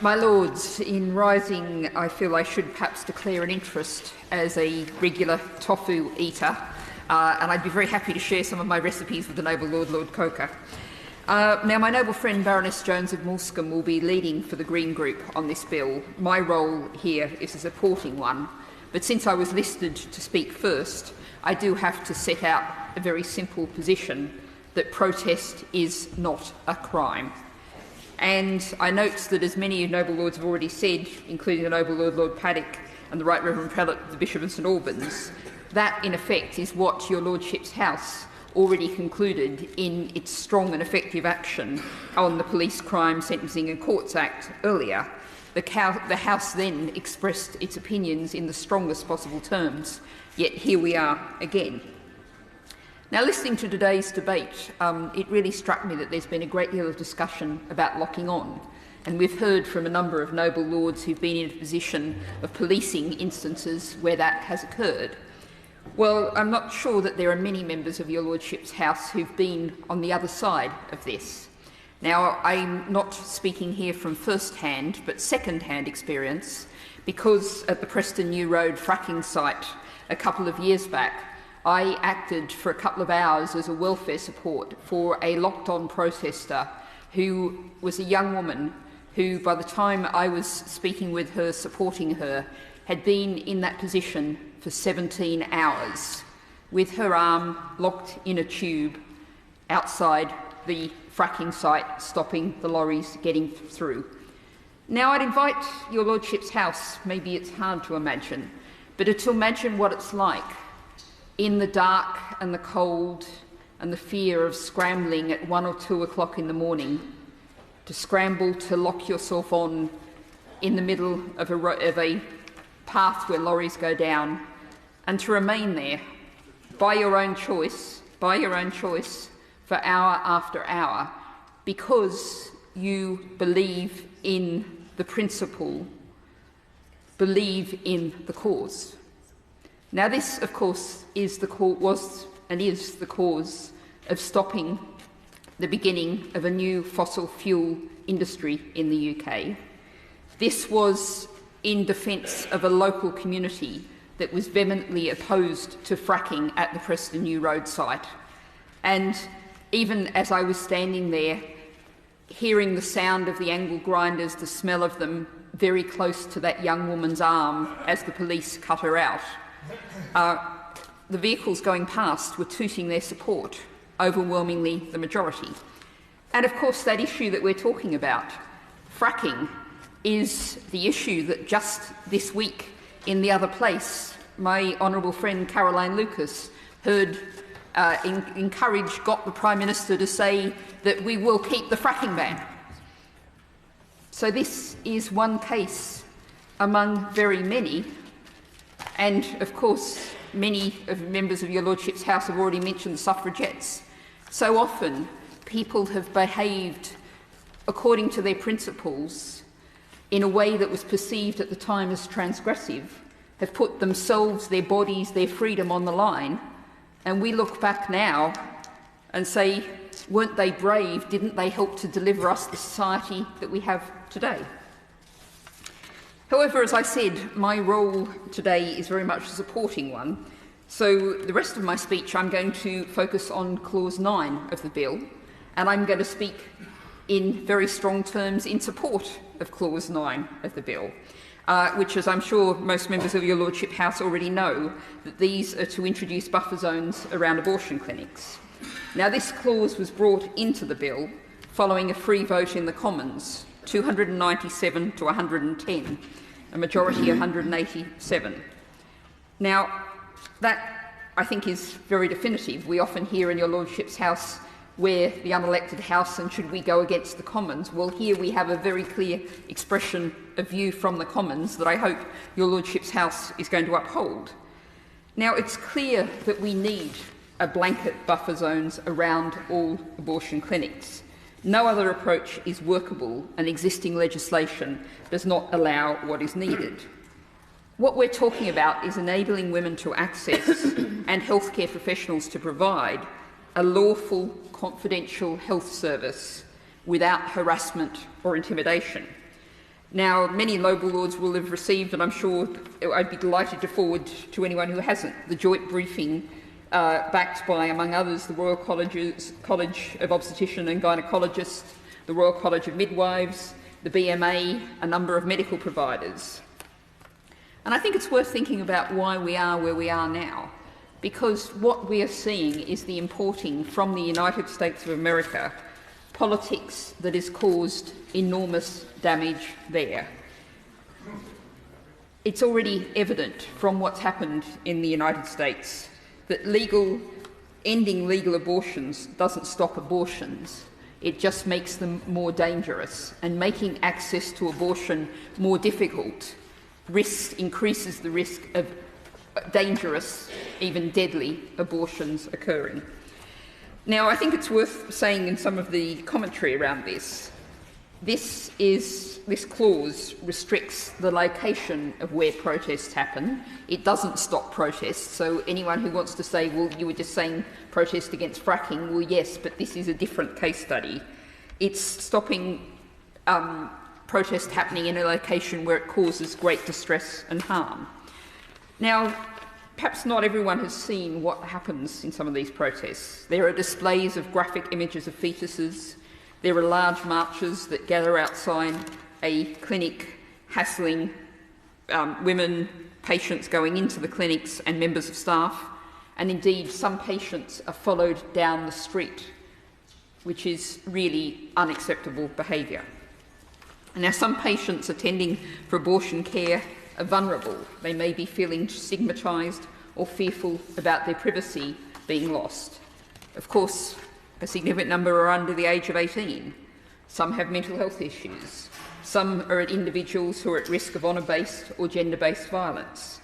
My Lords, in rising, I feel I should perhaps declare an interest as a regular tofu eater, and I'd be very happy to share some of my recipes with the noble Lord, Lord Coker. Now, my noble friend Baroness Jones of Moulsecoomb will be leading for the Green Group on this bill. My role here is a supporting one, but since I was listed to speak first, I do have to set out a very simple position that protest is not a crime. And I note that, as many noble lords have already said, including the noble Lord, Lord Paddock and the Right Reverend Prelate, the Bishop of St Albans, that in effect is what your Lordship's House already concluded in its strong and effective action on the Police Crime Sentencing and Courts Act earlier. The House then expressed its opinions in the strongest possible terms, yet here we are again. Now, listening to today's debate, it really struck me that there's been a great deal of discussion about locking on, and we've heard from a number of noble lords who've been in a position of policing instances where that has occurred. Well, I'm not sure that there are many members of your Lordship's House who've been on the other side of this. Now, I'm not speaking here from first-hand, but second-hand experience, because at the Preston New Road fracking site a couple of years back, I acted for a couple of hours as a welfare support for a locked-on protester who was a young woman who, by the time I was speaking with her, supporting her, had been in that position for 17 hours, with her arm locked in a tube outside the fracking site, stopping the lorries getting through. Now, I'd invite your Lordship's House, maybe it's hard to imagine, but to imagine what it's like in the dark and the cold and the fear of scrambling at 1 or 2 o'clock in the morning, to scramble to lock yourself on in the middle of a path where lorries go down, and to remain there by your own choice for hour after hour, because you believe in the principle, believe in the cause. Now, this, of course, was and is the cause of stopping the beginning of a new fossil fuel industry in the UK. This was in defence of a local community that was vehemently opposed to fracking at the Preston New Road site. And even as I was standing there, hearing the sound of the angle grinders, the smell of them very close to that young woman's arm as the police cut her out, the vehicles going past were tooting their support, overwhelmingly the majority. And of course, that issue that we're talking about, fracking, is the issue that just this week in the other place, my honourable friend Caroline Lucas got the Prime Minister to say that we will keep the fracking ban. So this is one case among very many. And, of course, many of members of your Lordship's House have already mentioned the suffragettes. So often, people have behaved according to their principles in a way that was perceived at the time as transgressive, have put themselves, their bodies, their freedom on the line, and we look back now and say, weren't they brave? Didn't they help to deliver us the society that we have today? However, as I said, my role today is very much a supporting one, so the rest of my speech I'm going to focus on Clause 9 of the bill, and I'm going to speak in very strong terms in support of Clause 9 of the bill, which, as I'm sure most members of your Lordship House already know, that these are to introduce buffer zones around abortion clinics. Now, this clause was brought into the bill following a free vote in the Commons, 297 to 110, a majority of 187. Now, that, I think, is very definitive. We often hear in your Lordship's House where the unelected House and should we go against the Commons. Well, here we have a very clear expression of view from the Commons that I hope your Lordship's House is going to uphold. Now, it's clear that we need a blanket buffer zones around all abortion clinics. No other approach is workable, and existing legislation does not allow what is needed. What we're talking about is enabling women to access and healthcare professionals to provide a lawful, confidential health service without harassment or intimidation. Now, many Noble Lords will have received, and I'm sure I'd be delighted to forward to anyone who hasn't, the joint briefing backed by, among others, the Royal College of Obstetricians and Gynaecologists, the Royal College of Midwives, the BMA, a number of medical providers. And I think it's worth thinking about why we are where we are now, because what we are seeing is the importing from the United States of America politics that has caused enormous damage there. It's already evident from what's happened in the United States that ending legal abortions doesn't stop abortions. It just makes them more dangerous, and making access to abortion more difficult increases the risk of dangerous, even deadly abortions occurring. Now, I think it's worth saying in some of the commentary around this clause restricts the location of where protests happen. It doesn't stop protests, so anyone who wants to say, well, you were just saying protest against fracking, well, yes, but this is a different case study. It's stopping protest happening in a location where it causes great distress and harm. Now, perhaps not everyone has seen what happens in some of these protests. There are displays of graphic images of fetuses. There are large marches that gather outside a clinic, hassling women, patients going into the clinics and members of staff. And indeed, some patients are followed down the street, which is really unacceptable behaviour. Now, some patients attending for abortion care are vulnerable. They may be feeling stigmatised or fearful about their privacy being lost. Of course, a significant number are under the age of 18. Some have mental health issues. Some are individuals who are at risk of honour-based or gender-based violence.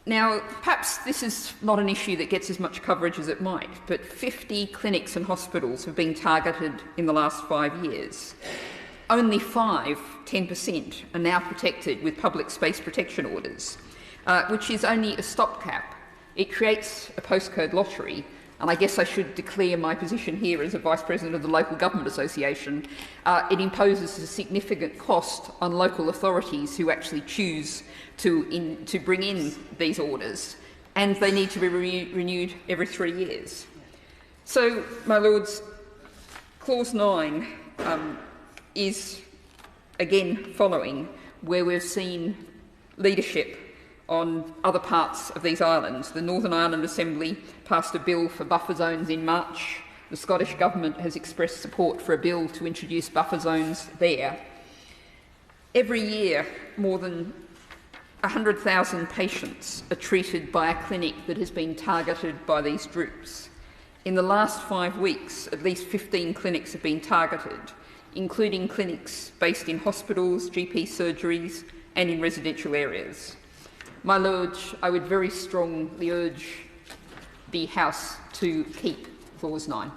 Now, perhaps this is not an issue that gets as much coverage as it might, but 50 clinics and hospitals have been targeted in the last 5 years. Only 10%, are now protected with public space protection orders, which is only a stopgap. It creates a postcode lottery, and I guess I should declare my position here as a Vice President of the Local Government Association. It imposes a significant cost on local authorities who actually choose to bring in these orders, and they need to be renewed every 3 years. So, my Lords, Clause 9 is again following where we've seen leadership on other parts of these islands. The Northern Ireland Assembly passed a bill for buffer zones in March. The Scottish Government has expressed support for a bill to introduce buffer zones there. Every year, more than 100,000 patients are treated by a clinic that has been targeted by these groups. In the last 5 weeks, at least 15 clinics have been targeted, including clinics based in hospitals, GP surgeries, and in residential areas. My Lords, I would very strongly urge the House to keep Clause 9.